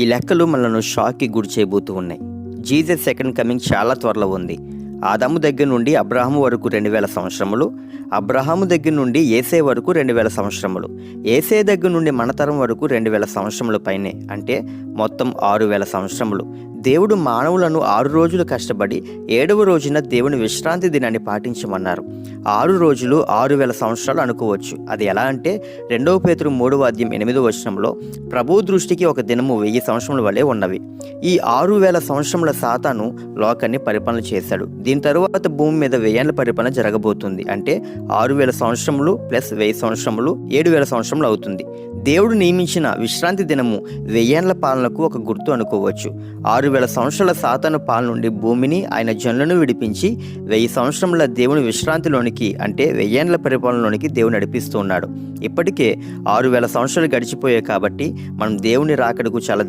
ఈ లెక్కలు మనలను షాక్కి గురి చేయబోతూ ఉన్నాయి. జీసస్ సెకండ్ కమింగ్ చాలా త్వరలో ఉంది. ఆదాము దగ్గర నుండి అబ్రహాము వరకు 2000 సంవత్సరములు, అబ్రహాము దగ్గర నుండి ఏసే వరకు 2000 సంవత్సరములు, ఏసే దగ్గర నుండి మన తరం వరకు 2000 సంవత్సరముల పైనే, అంటే మొత్తం 6000 సంవత్సరములు. దేవుడు మానవులను 6 రోజులు కష్టపడి 7వ రోజున దేవుని విశ్రాంతి దినాన్ని పాటించమన్నారు. 6 రోజులు 6000 సంవత్సరాలు అనుకోవచ్చు. అది ఎలా అంటే 2 పేతురు 3వ అధ్యాయం 8వ వచనంలో ప్రభు దృష్టికి ఒక దినము 1000 సంవత్సరముల వలె ఉన్నవి. ఈ 6000 సంవత్సరముల సాతాను లోకాన్ని పరిపాలన చేశాడు. దీని తరువాత భూమి మీద 1000 ఏళ్ల పరిపాలన జరగబోతుంది. అంటే 6000 సంవత్సరములు ప్లస్ 1000 సంవత్సరములు 7000 సంవత్సరములు అవుతుంది. దేవుడు నియమించిన విశ్రాంతి దినము 1000 ఏళ్ల పాలనకు ఒక గుర్తు అనుకోవచ్చు. 6000 సంవత్సరాల సాతాను పాలన నుండి భూమిని ఆయన జనులను విడిపించి 1000 సంవత్సరముల దేవుని విశ్రాంతిలోనికి, అంటే 1000 ఏళ్ల పరిపాలనలోనికి దేవుడు నడిపిస్తూ ఉన్నాడు. ఇప్పటికే 6000 సంవత్సరాలు గడిచిపోయాయి కాబట్టి మనం దేవుని రాకడకు చాలా